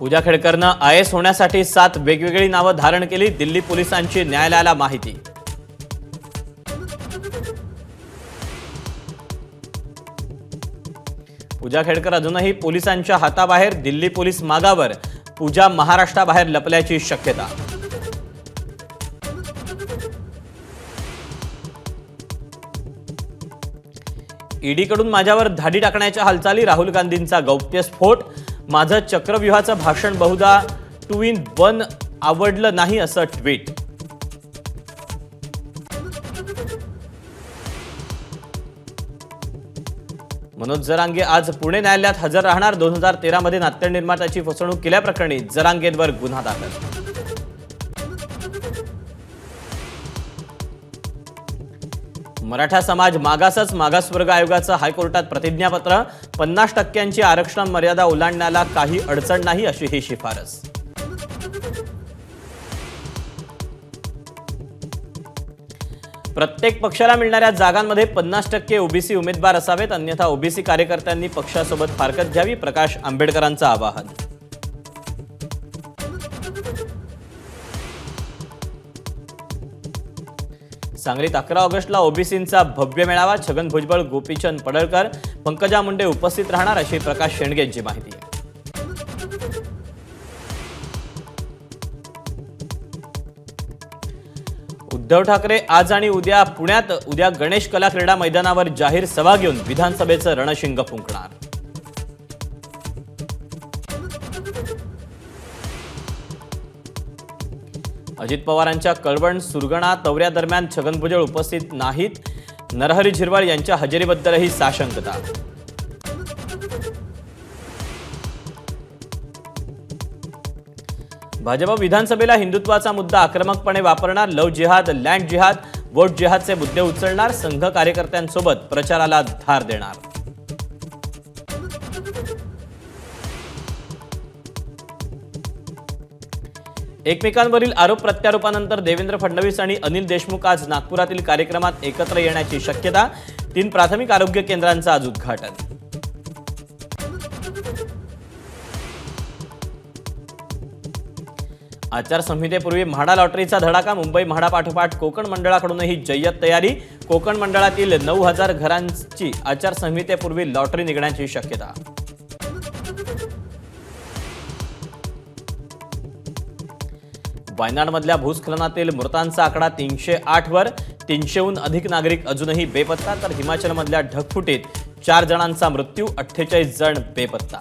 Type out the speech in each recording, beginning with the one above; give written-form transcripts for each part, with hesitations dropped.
पूजा खेडकरनं IAS होण्यासाठी 7 वेगवेगळी नावं धारण केली। दिल्ली पोलिसांची न्यायालयाला माहिती। पूजा खेडकर अजूनही पोलिसांच्या हाताबाहेर। दिल्ली पोलीस मागावर। पूजा महाराष्ट्राबाहेर लपल्याची शक्यता। ईडीकडून माझ्यावर धाडी टाकण्याच्या हालचाली। राहुल गांधींचा गौप्यस्फोट। माझं चक्रव्यूहाचं भाषण बहुधा 2 in 1 आवडलं नाही असं ट्विट। मनोज जरांगे आज पुणे न्यायालयात हजर राहणार। 2013 मध्ये नाट्य निर्मात्याची फसवणूक केल्याप्रकरणी जरांगेंवर गुन्हा दाखल। मराठा समाज मागासच। मागासवर्ग आयोगाचं हायकोर्टात प्रतिज्ञापत्र। 50% आरक्षण मर्यादा ओलांडण्याला काही अडचण नाही अशी ही शिफारस। प्रत्येक पक्षाला मिळणाऱ्या जागांमध्ये 50% ओबीसी उमेदवार असावेत, अन्यथा ओबीसी कार्यकर्त्यांनी पक्षासोबत फारकत घ्यावी। प्रकाश आंबेडकरांचं आवाहन। सांगलीत 11 ऑगस्टला ओबीसींचा भव्य मेळावा। छगन भुजबळ, गोपीचंद पडळकर, पंकजा मुंडे उपस्थित राहणार अशी प्रकाश शेंडगे यांची माहिती। उद्धव ठाकरे आज आणि उद्या पुण्यात। उद्या गणेश कला क्रीडा मैदानावर जाहीर सभा घेऊन विधानसभेचं रणशिंग फुंकणार। अजित पवारांच्या कळवण सुरगणा दौऱ्यादरम्यान छगन भुजबळ उपस्थित नाहीत। नरहरी झिरवाळ यांच्या हजेरीबद्दलही साशंकता। भाजप विधानसभेला हिंदुत्वाचा मुद्दा आक्रमकपणे वापरणार। लव्ह जिहाद, लँड जिहाद, वोट जिहादचे मुद्दे उचलणार। संघ कार्यकर्त्यांसोबत प्रचाराला धार देणार। एकमेकांवरील आरोप प्रत्यारोपानंतर देवेंद्र फडणवीस आणि अनिल देशमुख आज नागपुरातील कार्यक्रमात एकत्र येण्याची शक्यता। 3 प्राथमिक आरोग्य केंद्रांचं आज उद्घाटन। आचारसंहितेपूर्वी म्हाडा लॉटरीचा धडाका। मुंबई म्हाडा पाठोपाठ कोकण मंडळाकडूनही जय्यत तयारी। कोकण मंडळातील 9000 घरांची आचारसंहितेपूर्वी लॉटरी निघण्याची शक्यता। वायनाडमधल्या भूस्खलनातील मृतांचा आकडा 308 वर। 300हून अधिक नागरिक अजूनही बेपत्ता, तर हिमाचलमधल्या ढगफुटीत 4 जणांचा मृत्यू, 48 जण बेपत्ता।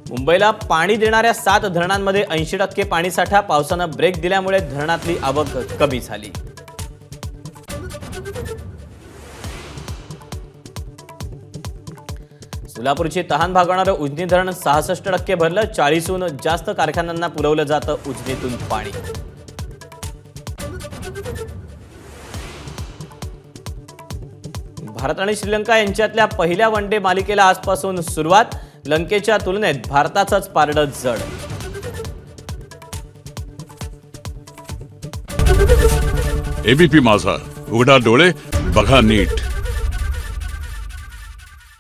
मुंबईला पाणी देणाऱ्या 7 धरणांमध्ये 80% पाणीसाठा। पावसानं ब्रेक दिल्यामुळे धरणातली आवक कमी झाली। सोलापूरची तहान भागवणारं उजनी धरण 66% भरलं। 40हून जास्त कारखान्यांना पुरवलं जातं उजनीतून पाणी। भारत आणि श्रीलंका यांच्यातल्या पहिल्या वनडे मालिकेला आजपासून सुरुवात। लंकेच्या तुलनेत भारताचंच पारडं जड। एबीपी माझा, उघडा डोळे बघा नीट।